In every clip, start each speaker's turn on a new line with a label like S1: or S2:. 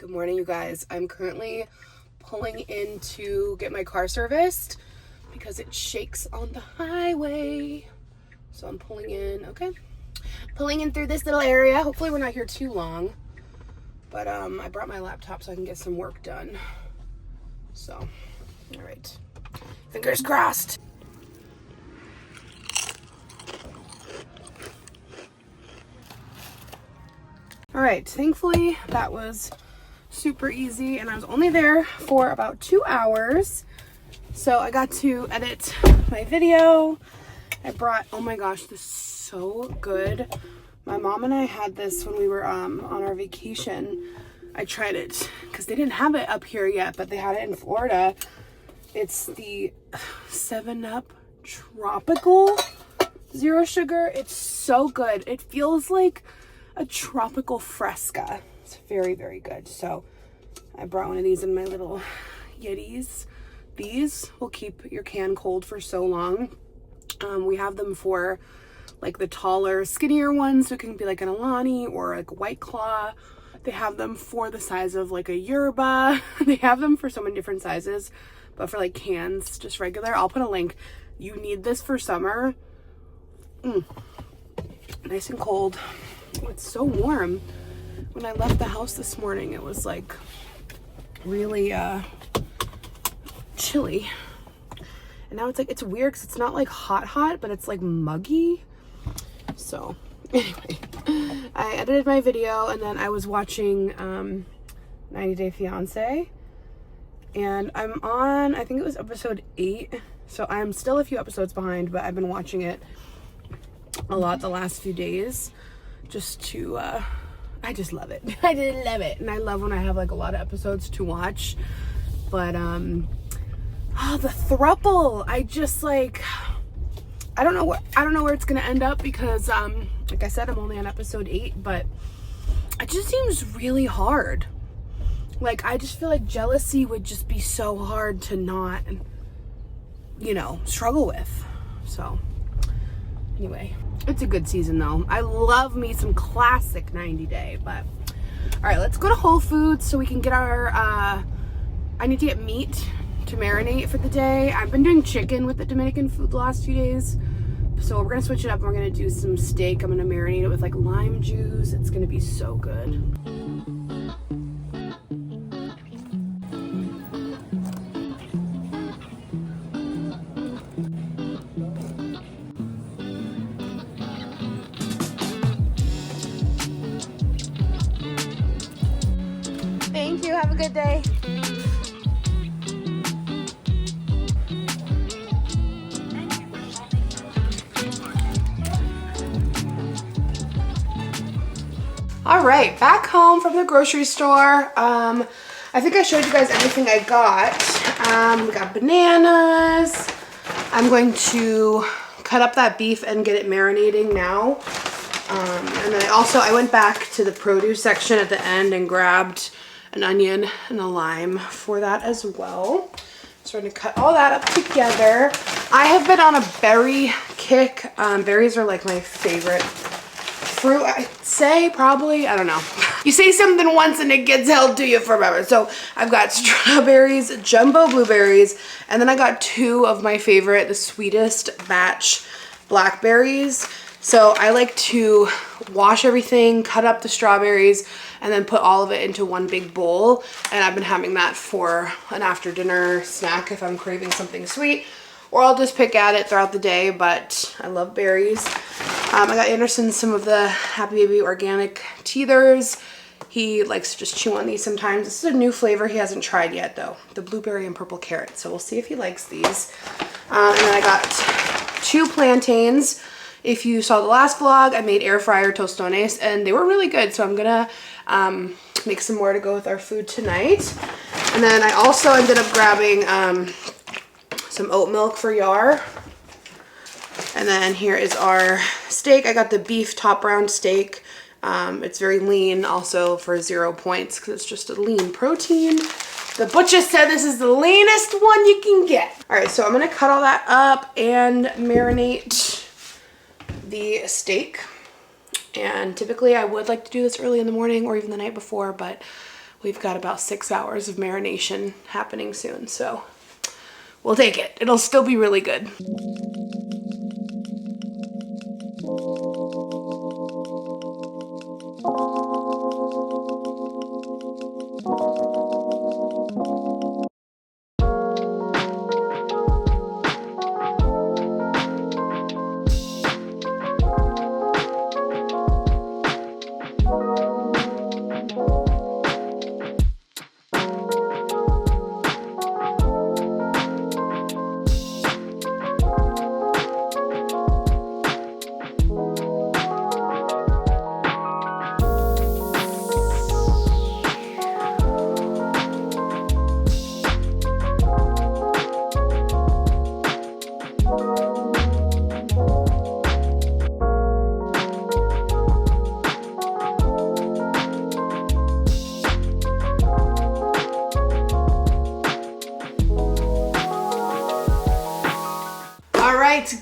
S1: Good morning, you guys. I'm currently pulling in to get my car serviced because it shakes on the highway. So I'm pulling in, okay. Pulling in through this little area. Hopefully we're not here too long. But I brought my laptop so I can get some work done. So, all right. Fingers crossed. All right, thankfully that was super easy and I was only there for about 2 hours. So I got to edit my video. I brought, oh my gosh, this is so good. My mom and I had this when we were on our vacation. I tried it because they didn't have it up here yet, but they had it in Florida. It's the 7-Up Tropical Zero Sugar. It's so good. It feels like a tropical fresca. It's very, very good. So I brought one of these in my little Yetis. These will keep your can cold for so long. We have them for like the taller, skinnier ones. So it can be like an Alani or like a White Claw. They have them for the size of like a yerba. They have them for so many different sizes, but for like cans, just regular. I'll put a link. You need this for summer. Nice and cold. It's so warm. When I left the house this morning, it was like really chilly. And now it's like, it's weird because it's not like hot, but it's like muggy. So anyway, I edited my video and then I was watching 90 Day Fiance. And I'm on, I think it was episode 8. So I'm still a few episodes behind, but I've been watching it a lot the last few days. Just to, I just love it. I just love it. And I love when I have like a lot of episodes to watch. But, the throuple, I just like, I don't know where it's gonna end up because, like I said, I'm only on episode 8, but it just seems really hard. Like, I just feel like jealousy would just be so hard to not, you know, struggle with. So, anyway. It's a good season though. I love me some classic 90 Day, but all right, let's go to Whole Foods so we can get our, I need to get meat to marinate for the day. I've been doing chicken with the Dominican food the last few days. So we're gonna switch it up and we're gonna do some steak. I'm gonna marinate it with like lime juice. It's gonna be so good. Thank you. Have a good day. All right, back home from the grocery store. I think I showed you guys everything I got. We got bananas. I'm going to cut up that beef and get it marinating now. And then I went back to the produce section at the end and grabbed an onion and a lime for that as well. So we're gonna cut all that up together. I have been on a berry kick. Berries are like my favorite fruit, I'd say, probably. I don't know. You say something once and it gets held to you forever. So I've got strawberries, jumbo blueberries, and then I got 2 of my favorite, the sweetest batch blackberries. So I like to wash everything, cut up the strawberries, and then put all of it into one big bowl. And I've been having that for an after dinner snack if I'm craving something sweet, or I'll just pick at it throughout the day, but I love berries. I got Anderson some of the Happy Baby organic teethers. He likes to just chew on these sometimes. This is a new flavor he hasn't tried yet though, the blueberry and purple carrot. So we'll see if he likes these. And then I got 2 plantains. If you saw the last vlog, I made air fryer tostones and they were really good. So I'm gonna make some more to go with our food tonight. And then I also ended up grabbing some oat milk for Yar. And then here is our steak. I got the beef top round steak. It's very lean, also for 0 points because it's just a lean protein. The butcher said this is the leanest one you can get. All right, so I'm gonna cut all that up and marinate the steak. And typically I would like to do this early in the morning or even the night before, but we've got about 6 hours of marination happening soon, so we'll take it. It'll still be really good.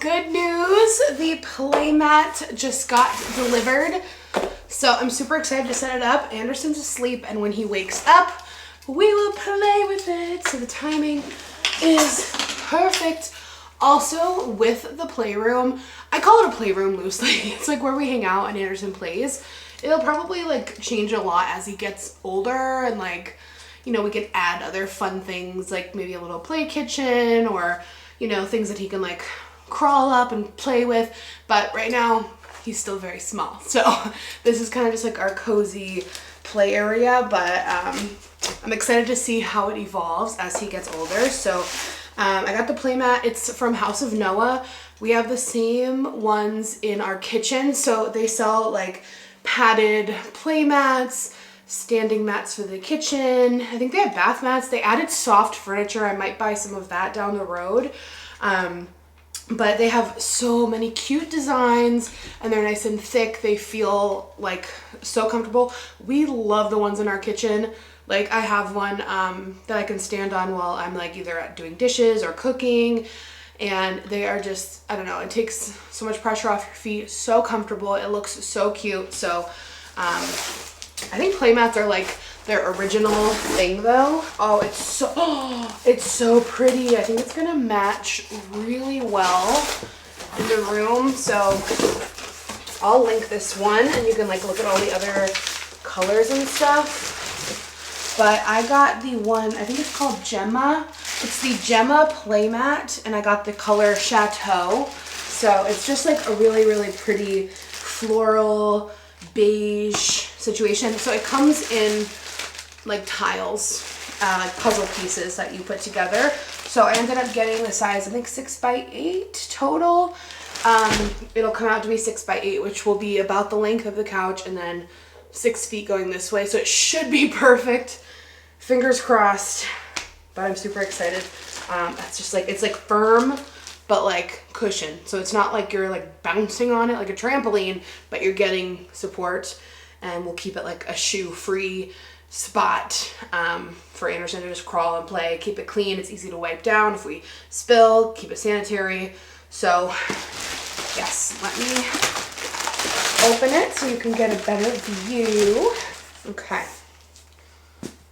S1: Good news, the Playmat just got delivered, so I'm super excited to set it up. Anderson's asleep, and when he wakes up, we will play with it, so the timing is perfect. Also, with the Playroom, I call it a Playroom loosely. It's like where we hang out and Anderson plays. It'll probably like change a lot as he gets older, and like, you know, we could add other fun things like maybe a little play kitchen, or, you know, things that he can like crawl up and play with, but right now he's still very small, so this is kind of just like our cozy play area, but I'm excited to see how it evolves as he gets older. So I got the Playmat. It's from House of Noah. We have the same ones in our kitchen, so they sell like padded playmats, standing mats for the kitchen. I think they have bath mats. They added soft furniture. I might buy some of that down the road. But they have so many cute designs, and they're nice and thick. They feel like so comfortable. We love the ones in our kitchen. Like I have one that I can stand on while I'm like either doing dishes or cooking, and they are just, I don't know, it takes so much pressure off your feet. So comfortable. It looks so cute. So I think playmats are like their original thing though. Oh, it's so pretty. I think it's gonna match really well in the room. So I'll link this one, and you can like look at all the other colors and stuff. But I got the one, I think it's called Gemma. It's the Gemma Playmat, and I got the color Chateau. So it's just like a really, really pretty floral beige situation. So it comes in like tiles, like puzzle pieces that you put together. So I ended up getting the size, I think 6x8 total. It'll come out to be 6x8, which will be about the length of the couch, and then 6 feet going this way. So it should be perfect. Fingers crossed, but I'm super excited. That's just like, it's like firm, but like cushion. So it's not like you're like bouncing on it like a trampoline, but you're getting support, and we'll keep it like a shoe-free spot for Anderson to just crawl and play. Keep it clean. It's easy to wipe down if we spill. Keep it sanitary. So yes, let me open it so you can get a better view. Okay,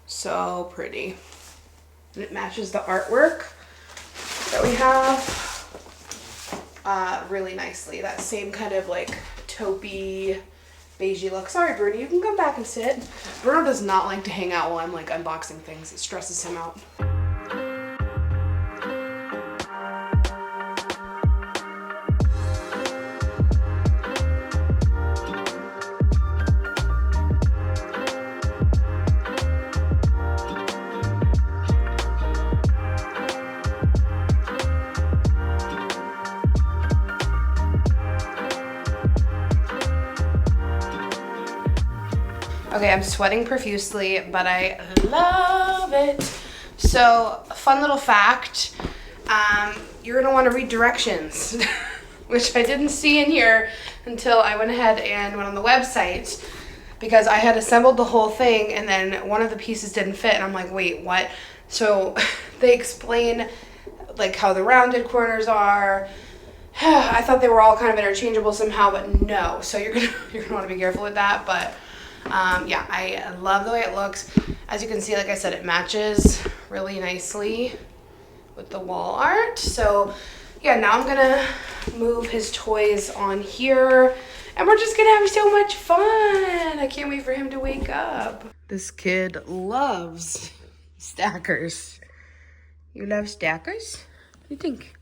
S1: so pretty, and it matches the artwork that we have really nicely. That same kind of like taupey beigey look. Sorry, Bruno, you can come back and sit. Bruno does not like to hang out while I'm like unboxing things. It stresses him out. Okay, I'm sweating profusely, but I love it. So, fun little fact, you're gonna wanna read directions, which I didn't see in here until I went ahead and went on the website, because I had assembled the whole thing and then one of the pieces didn't fit, and I'm like, wait, what? So they explain like how the rounded corners are. I thought they were all kind of interchangeable somehow, but no. So you're gonna want to be careful with that, but Yeah, I love the way it looks. As you can see, like I said, it matches really nicely with the wall art. So yeah, now I'm gonna move his toys on here and we're just gonna have so much fun. I can't wait for him to wake up. This kid loves stackers. You love stackers? What do you think?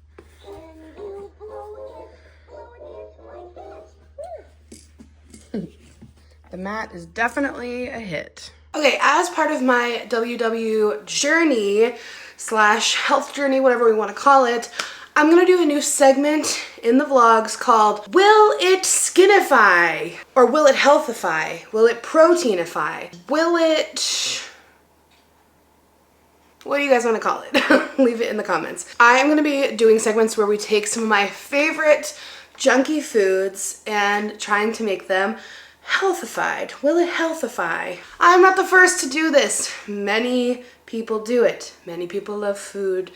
S1: The mat is definitely a hit. Okay, as part of my WW journey slash health journey, whatever we want to call it, I'm gonna do a new segment in the vlogs called Will It Skinify? Or will it healthify? Will it proteinify? Will it... What do you guys want to call it? Leave it in the comments. I am going to be doing segments where we take some of my favorite junky foods and trying to make them healthified. Will it healthify? I'm not the first to do this. Many people do it. Many people love food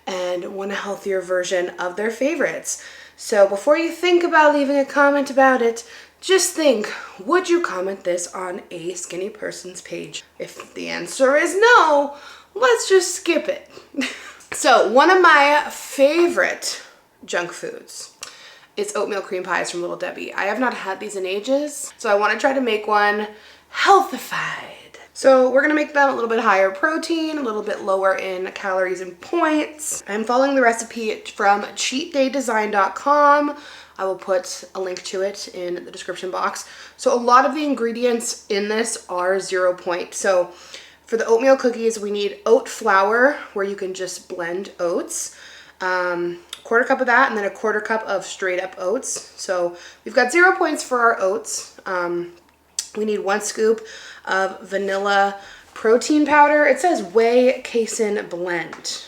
S1: and want a healthier version of their favorites. So before you think about leaving a comment about it, just think, would you comment this on a skinny person's page? If the answer is no, let's just skip it. So one of my favorite junk foods is oatmeal cream pies from Little Debbie. I have not had these in ages, so I want to try to make one healthified. So we're gonna make them a little bit higher protein, a little bit lower in calories and points. I'm following the recipe from cheatdaydesign.com. I will put a link to it in the description box. So a lot of the ingredients in this are 0 point. So for the oatmeal cookies, we need oat flour, where you can just blend oats. Quarter cup of that, and then a quarter cup of straight up oats. So we've got 0 points for our oats. We need 1 scoop of vanilla protein powder. It says whey casein blend.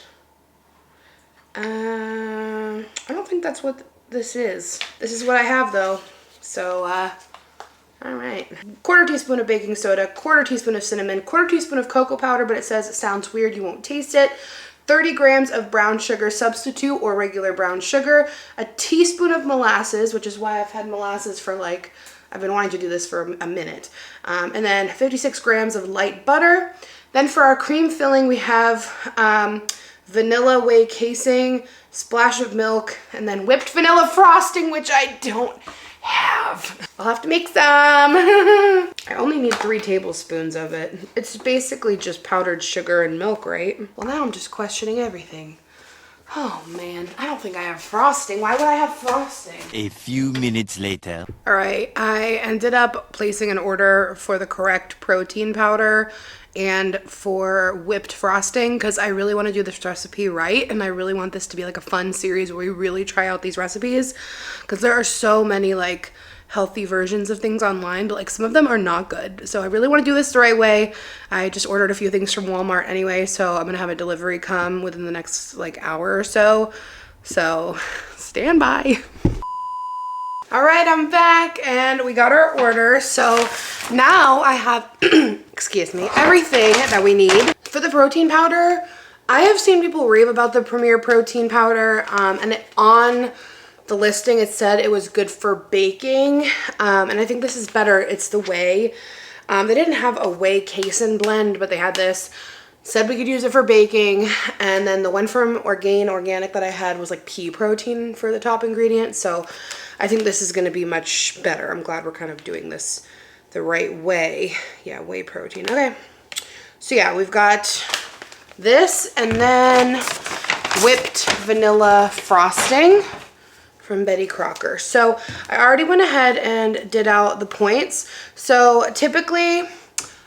S1: I don't think that's what this is. This is what I have though. So, all right. Quarter teaspoon of baking soda, quarter teaspoon of cinnamon, quarter teaspoon of cocoa powder, but it says it sounds weird, you won't taste it. 30 grams of brown sugar substitute or regular brown sugar, a teaspoon of molasses, which is why I've had molasses for like, I've been wanting to do this for a minute. And then 56 grams of light butter. Then for our cream filling, we have vanilla whey casing, splash of milk, and then whipped vanilla frosting, which I don't have. I'll have to make some. I only need 3 tablespoons of it. It's basically just powdered sugar and milk, right? Well, now I'm just questioning everything. Oh man, I don't think I have frosting. Why would I have frosting?
S2: A few minutes later.
S1: All right, I ended up placing an order for the correct protein powder and for whipped frosting because I really want to do this recipe right, and I really want this to be like a fun series where we really try out these recipes because there are so many like healthy versions of things online, but like some of them are not good. So I really want to do this the right way. I just ordered a few things from Walmart anyway, so I'm gonna have a delivery come within the next like hour or so. So stand by. All right, I'm back and we got our order. So now I have, excuse me, everything that we need. For the protein powder, I have seen people rave about the Premier protein powder and on the listing it said it was good for baking, and I think this is better. It's the whey. They didn't have a whey casein blend, but they had this. Said we could use it for baking, and then the one from Organic that I had was like pea protein for the top ingredient, so I think this is going to be much better. I'm glad we're kind of doing this the right way. Yeah, whey protein. Okay, so yeah, we've got this and then whipped vanilla frosting from Betty Crocker. So I already went ahead and did out the points. So typically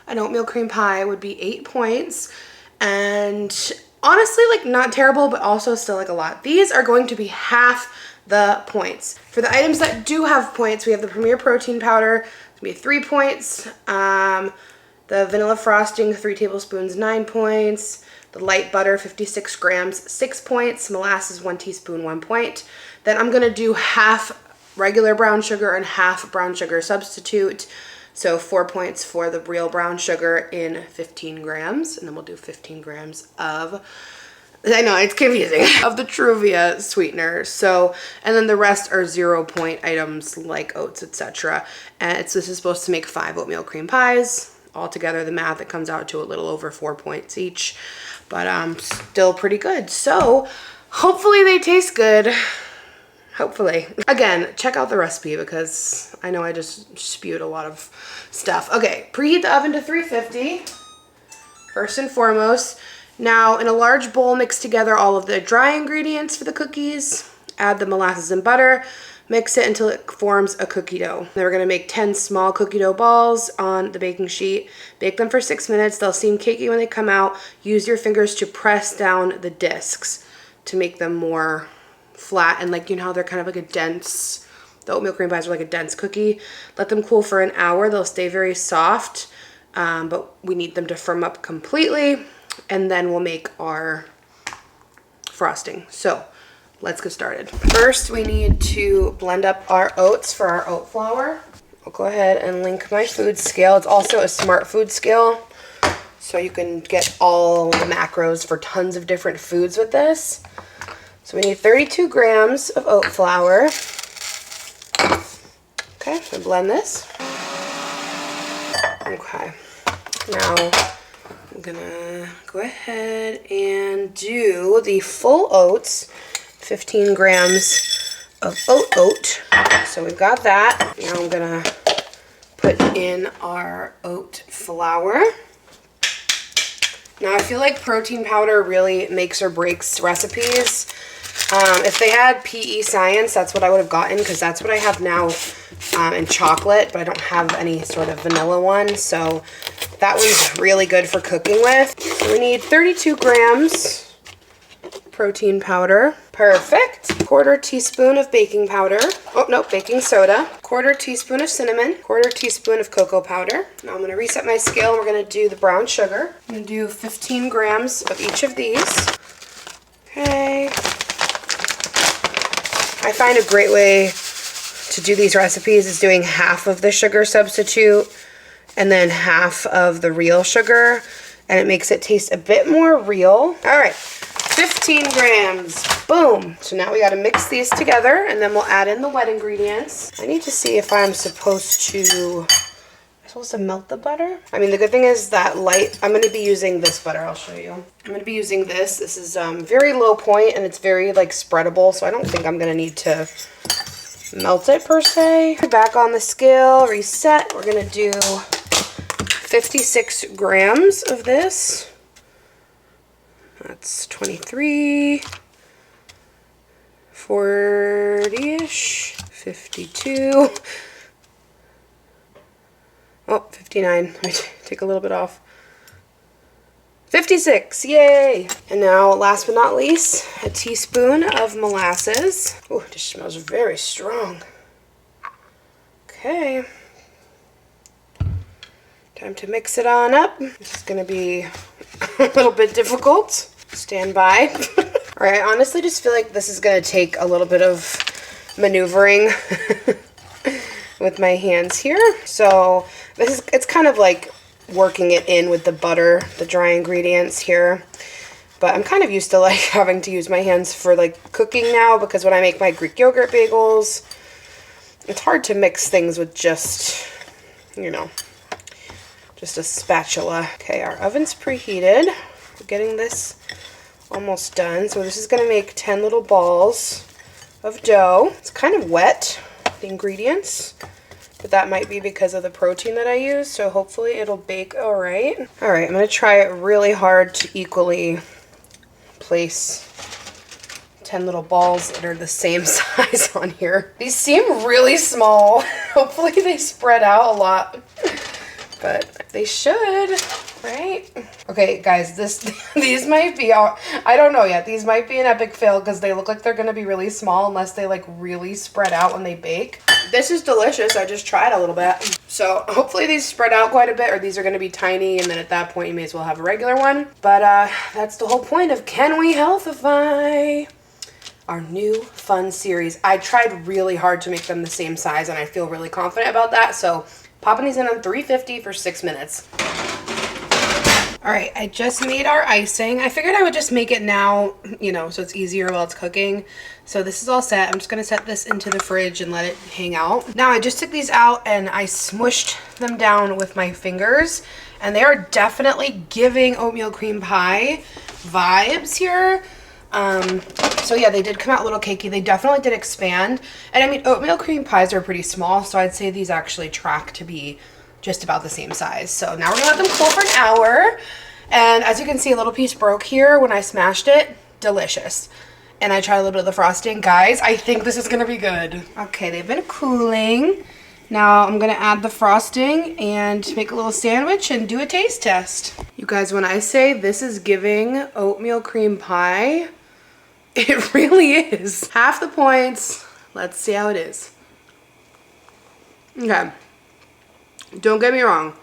S1: an oatmeal cream pie would be 8 points, and honestly like not terrible, but also still like a lot. These are going to be half the points. For the items that do have points, we have the Premier protein powder, it's gonna be 3 points. The vanilla frosting, 3 tablespoons, 9 points. The light butter, 56 grams, 6 points. Molasses, 1 teaspoon, 1 point. Then I'm gonna do half regular brown sugar and half brown sugar substitute. So 4 points for the real brown sugar in 15 grams. And then we'll do 15 grams of I know, it's confusing, of the Truvia sweetener. So, and then the rest are 0-point items like oats, etc. And this is supposed to make 5 oatmeal cream pies. Altogether, the math, it comes out to a little over 4 points each, but still pretty good. So, hopefully they taste good. Hopefully. Again, check out the recipe because I know I just spewed a lot of stuff. Okay, preheat the oven to 350, first and foremost. Now, in a large bowl, mix together all of the dry ingredients for the cookies. Add the molasses and butter. Mix it until it forms a cookie dough. Then we're gonna make 10 small cookie dough balls on the baking sheet. Bake them for 6 minutes. They'll seem cakey when they come out. Use your fingers to press down the discs to make them more flat, and like, you know how they're kind of like a dense, the oatmeal cream pies are like a dense cookie. Let them cool for an hour. They'll stay very soft, but we need them to firm up completely, and then we'll make our frosting. So let's get started. First, we need to blend up our oats for our oat flour. I'll go ahead and link my food scale. It's also a smart food scale, so you can get all the macros for tons of different foods with this. So we need 32 grams of oat flour. Okay, so blend this. Okay, now I'm gonna go ahead and do the full oats, 15 grams of oat. So we've got that. Now I'm gonna put in our oat flour. Now I feel like protein powder really makes or breaks recipes. If they had PE science, that's what I would have gotten, because that's what I have now in chocolate, but I don't have any sort of vanilla one, so that one's really good for cooking with. So we need 32 grams protein powder. Perfect. Quarter teaspoon of baking powder. Oh, no, baking soda. Quarter teaspoon of cinnamon. Quarter teaspoon of cocoa powder. Now I'm going to reset my scale, and we're going to do the brown sugar. I'm going to do 15 grams of each of these. Okay. I find a great way to do these recipes is doing half of the sugar substitute and then half of the real sugar, and it makes it taste a bit more real. All right, 15 grams, boom. So now we got to mix these together, and then we'll add in the wet ingredients. I need to see if I'm supposed to melt the butter. I mean, the good thing is that I'm going to be using this butter. I'll show you. I'm going to be using this. This is very low point, and it's very like spreadable, so I don't think I'm going to need to melt it per se. Back on the scale, reset. We're going to do 56 grams of this. That's 23, 40-ish, 52. Oh, 59. Let me take a little bit off. 56. Yay! And now, last but not least, a teaspoon of molasses. Oh, this smells very strong. Okay. Time to mix it on up. This is going to be a little bit difficult. Stand by. All right, I honestly just feel like this is going to take a little bit of maneuvering with my hands here. So it's kind of like working it in with the butter, the dry ingredients here. But I'm kind of used to like having to use my hands for like cooking now, because when I make my Greek yogurt bagels, it's hard to mix things with just, you know, just a spatula. Okay, our oven's preheated. We're getting this almost done. So this is going to make 10 little balls of dough. It's kind of wet, the ingredients, but that might be because of the protein that I use, so hopefully it'll bake all right. All right, I'm going to try it really hard to equally place 10 little balls that are the same size on here. These seem really small. Hopefully they spread out a lot, but they should, right? Okay, guys, these might be, I don't know yet. These might be an epic fail because they look like they're going to be really small unless they like really spread out when they bake. This is delicious. I just tried a little bit. So hopefully these spread out quite a bit, or these are going to be tiny, and then at that point you may as well have a regular one. But that's the whole point of Can We Healthify? Our new fun series. I tried really hard to make them the same size, and I feel really confident about that. So popping these in on 350 for 6 minutes. All right, I just made our icing. I figured I would just make it now, you know, so it's easier while it's cooking. So this is all set. I'm just gonna set this into the fridge and let it hang out. Now I just took these out and I smushed them down with my fingers, and they are definitely giving oatmeal cream pie vibes here. So yeah, they did come out a little cakey. They definitely did expand. And I mean, oatmeal cream pies are pretty small, so I'd say these actually track to be just about the same size. So now we're gonna let them cool for an hour. And as you can see, a little piece broke here when I smashed it. Delicious. And I tried a little bit of the frosting. Guys, I think this is gonna be good. Okay, they've been cooling. Now I'm gonna add the frosting and make a little sandwich and do a taste test. You guys, when I say this is giving oatmeal cream pie, it really is. Half the points. Let's see how it is. Okay. Don't get me wrong.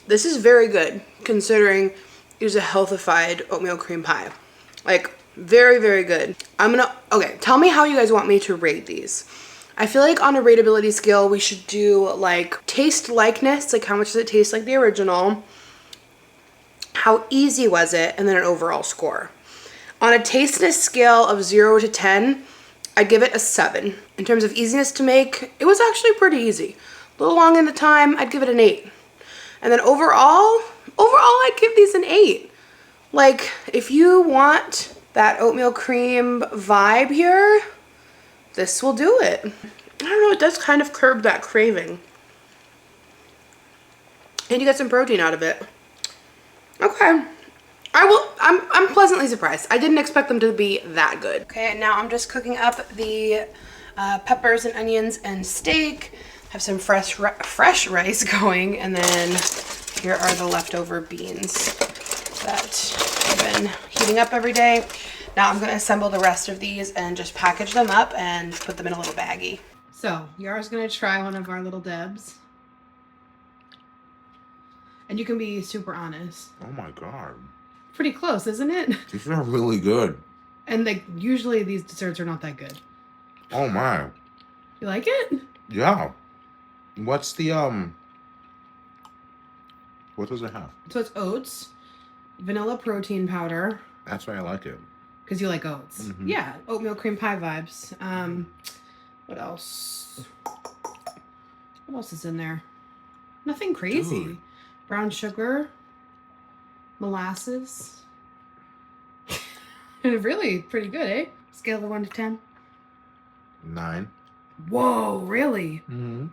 S1: This is very good considering it is a healthified oatmeal cream pie. Like, very, very good. Okay, tell me how you guys want me to rate these. I feel like on a rateability scale, we should do like taste likeness, like how much does it taste like the original? How easy was it? And then an overall score. On a tastiness scale of 0 to 10, I'd give it a 7. In terms of easiness to make, it was actually pretty easy. A little long in the time, I'd give it an 8. And then overall, I'd give these an 8. Like, if you want that oatmeal cream vibe here, this will do it. I don't know, it does kind of curb that craving. And you get some protein out of it. Okay. I'm pleasantly surprised. I didn't expect them to be that good. Okay, and now I'm just cooking up the peppers and onions and steak. Have some fresh rice going, and then here are the leftover beans that I've been heating up every day. Now I'm gonna assemble the rest of these and just package them up and put them in a little baggie. So Yara's gonna try one of our little Debs. And you can be super honest.
S3: Oh my god.
S1: Pretty close, isn't it?
S3: These are really good.
S1: And like usually these desserts are not that good.
S3: Oh my.
S1: You like it?
S3: Yeah. What's the what does it have?
S1: So it's oats, vanilla protein powder.
S3: That's why I like it.
S1: Because you like oats.
S3: Mm-hmm.
S1: Yeah, oatmeal cream pie vibes. What else? What else is in there? Nothing crazy.
S3: Dude.
S1: Brown sugar, molasses. Really pretty good, eh? Scale of 1 to 10.
S3: 9.
S1: Whoa, really?
S3: Mm-hmm.